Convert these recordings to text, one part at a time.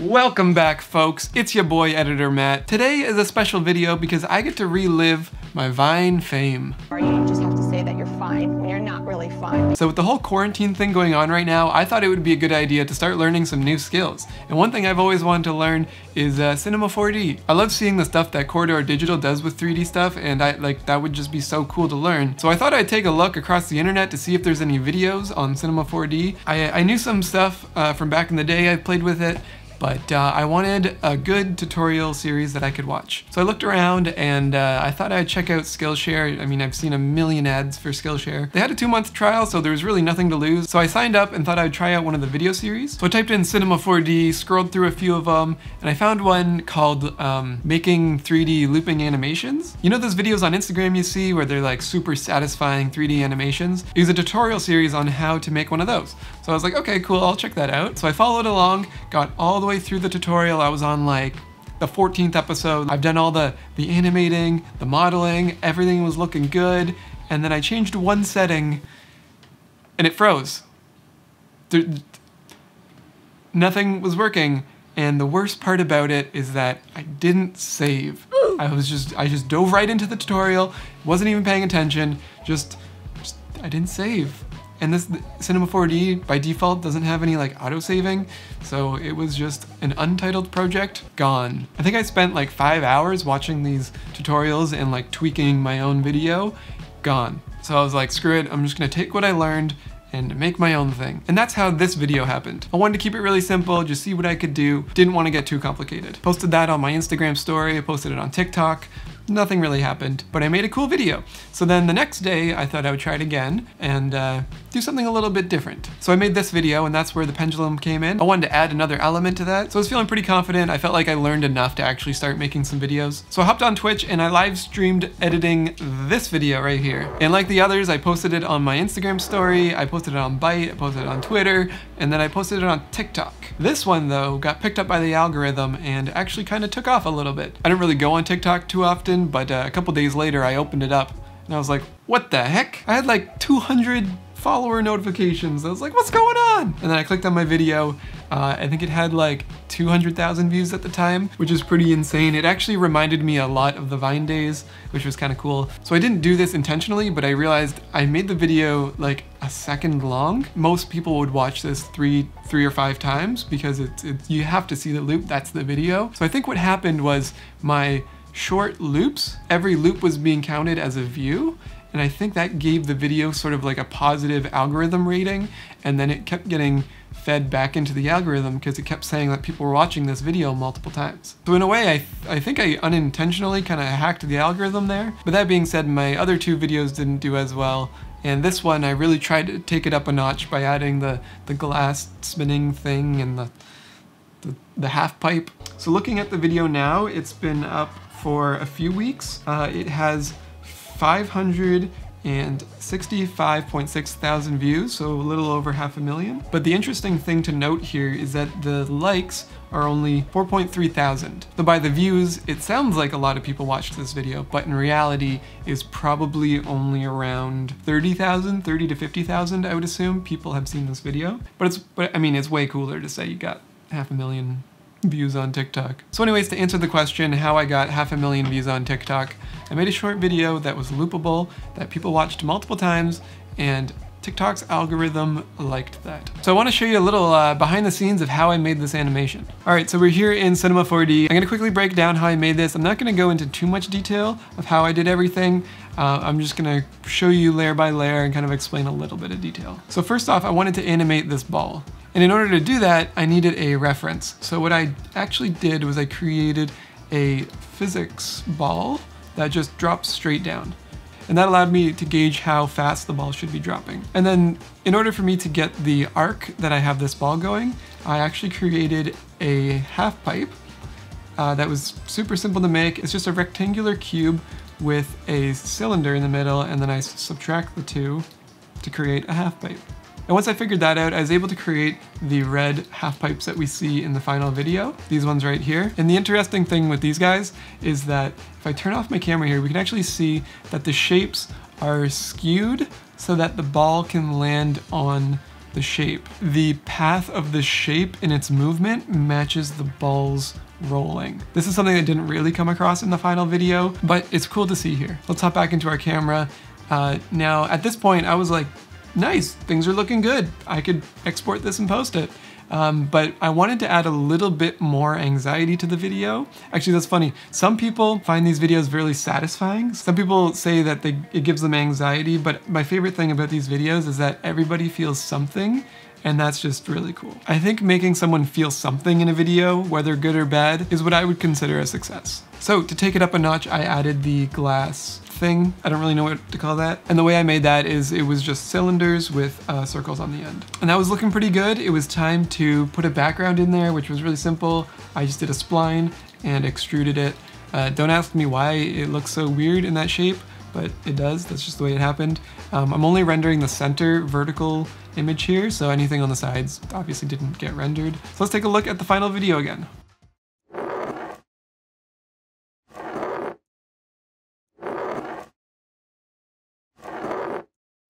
Welcome back, folks. It's your boy, Editor Matt. Today is a special video because I get to relive my Vine fame. You just have to say that you're fine when you're not really fine. So with the whole quarantine thing going on right now, I thought it would be a good idea to start learning some new skills. And one thing I've always wanted to learn is Cinema 4D. I love seeing the stuff that Corridor Digital does with 3D stuff, and that would just be so cool to learn. So I thought I'd take a look across the internet to see if there's any videos on Cinema 4D. I knew some stuff from back in the day. I played with it. But I wanted a good tutorial series that I could watch. So I looked around and I thought I'd check out Skillshare. I mean, I've seen a million ads for Skillshare. They had a 2-month trial, so there was really nothing to lose. So I signed up and thought I'd try out one of the video series. So I typed in Cinema 4D, scrolled through a few of them, and I found one called Making 3D Looping Animations. You know those videos on Instagram you see where they're like super satisfying 3D animations? It was a tutorial series on how to make one of those. So I was like, okay, cool, I'll check that out. So I followed along, got all the way through the tutorial. I was on like the 14th episode. I've done all the animating, the modeling, everything was looking good. And then I changed one setting and it froze. Nothing was working. And the worst part about it is that I didn't save. I just dove right into the tutorial, wasn't even paying attention, I didn't save. And this Cinema 4D by default doesn't have any like auto saving, so it was just an untitled project gone. I think I spent like 5 hours watching these tutorials and like tweaking my own video, gone. So I was like, screw it, I'm just gonna take what I learned and make my own thing. And that's how this video happened. I wanted to keep it really simple, just see what I could do. Didn't want to get too complicated. Posted that on my Instagram story, I posted it on TikTok. Nothing really happened, but I made a cool video. So then the next day, I thought I would try it again and do something a little bit different. So I made this video, and that's where the pendulum came in. I wanted to add another element to that. So I was feeling pretty confident. I felt like I learned enough to actually start making some videos. So I hopped on Twitch and I live streamed editing this video right here. And like the others, I posted it on my Instagram story, I posted it on Byte, I posted it on Twitter, and then I posted it on TikTok. This one though got picked up by the algorithm and actually kind of took off a little bit. I don't really go on TikTok too often, but a couple days later I opened it up and I was like, what the heck? I had like 200 follower notifications. I was like, what's going on? And then I clicked on my video. I think it had like 200,000 views at the time, which is pretty insane. It actually reminded me a lot of the Vine days, which was kind of cool. So I didn't do this intentionally, but I realized I made the video like a second long. Most people would watch this three or 5 times because you have to see the loop, that's the video. So I think what happened was my short loops, every loop was being counted as a view, and I think that gave the video sort of like a positive algorithm rating, and then it kept getting fed back into the algorithm because it kept saying that people were watching this video multiple times. So in a way, I think I unintentionally kind of hacked the algorithm there. But that being said, my other 2 videos didn't do as well, and this one I really tried to take it up a notch by adding the glass spinning thing and the half pipe. So looking at the video now, it's been up for a few weeks. It has 565.6 thousand views, so a little over 500,000. But the interesting thing to note here is that the likes are only 4.3 thousand. So by the views, it sounds like a lot of people watched this video, but in reality is probably only around 30,000, 30 to 50,000, I would assume people have seen this video. But I mean, it's way cooler to say you got 500,000 views on TikTok. So anyways, to answer the question how I got 500,000 views on TikTok, I made a short video that was loopable, that people watched multiple times, and TikTok's algorithm liked that. So I want to show you a little behind the scenes of how I made this animation. Alright, so we're here in Cinema 4D. I'm going to quickly break down how I made this. I'm not going to go into too much detail of how I did everything. I'm just going to show you layer by layer and kind of explain a little bit of detail. So first off, I wanted to animate this ball. And in order to do that, I needed a reference. So what I actually did was I created a physics ball that just drops straight down. And that allowed me to gauge how fast the ball should be dropping. And then in order for me to get the arc that I have this ball going, I actually created a half pipe that was super simple to make. It's just a rectangular cube with a cylinder in the middle, and then I subtract the 2 to create a half pipe. And once I figured that out, I was able to create the red half pipes that we see in the final video, these ones right here. And the interesting thing with these guys is that if I turn off my camera here, we can actually see that the shapes are skewed so that the ball can land on the shape. The path of the shape in its movement matches the ball's rolling. This is something that didn't really come across in the final video, but it's cool to see here. Let's hop back into our camera. Now, at this point, I was like, nice, things are looking good. I could export this and post it. But I wanted to add a little bit more anxiety to the video. Actually, that's funny. Some people find these videos really satisfying. Some people say that it gives them anxiety, but my favorite thing about these videos is that everybody feels something, and that's just really cool. I think making someone feel something in a video, whether good or bad, is what I would consider a success. So to take it up a notch, I added the glass thing. I don't really know what to call that. And the way I made that is it was just cylinders with circles on the end. And that was looking pretty good. It was time to put a background in there, which was really simple. I just did a spline and extruded it. Don't ask me why it looks so weird in that shape, but it does. That's just the way it happened. I'm only rendering the center vertical image here, so anything on the sides obviously didn't get rendered. So let's take a look at the final video again.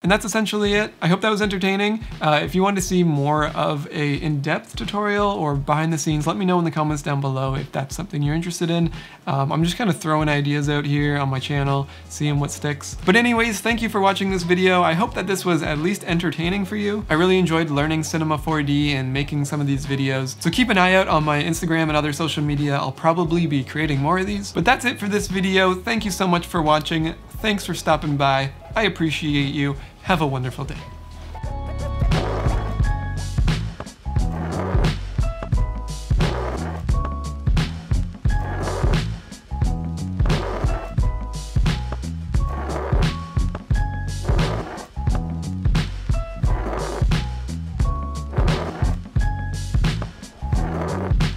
And that's essentially it. I hope that was entertaining. If you want to see more of a in-depth tutorial or behind the scenes, let me know in the comments down below if that's something you're interested in. I'm just kind of throwing ideas out here on my channel, seeing what sticks. But anyways, thank you for watching this video. I hope that this was at least entertaining for you. I really enjoyed learning Cinema 4D and making some of these videos. So keep an eye out on my Instagram and other social media. I'll probably be creating more of these. But that's it for this video. Thank you so much for watching. Thanks for stopping by. I appreciate you. Have a wonderful day.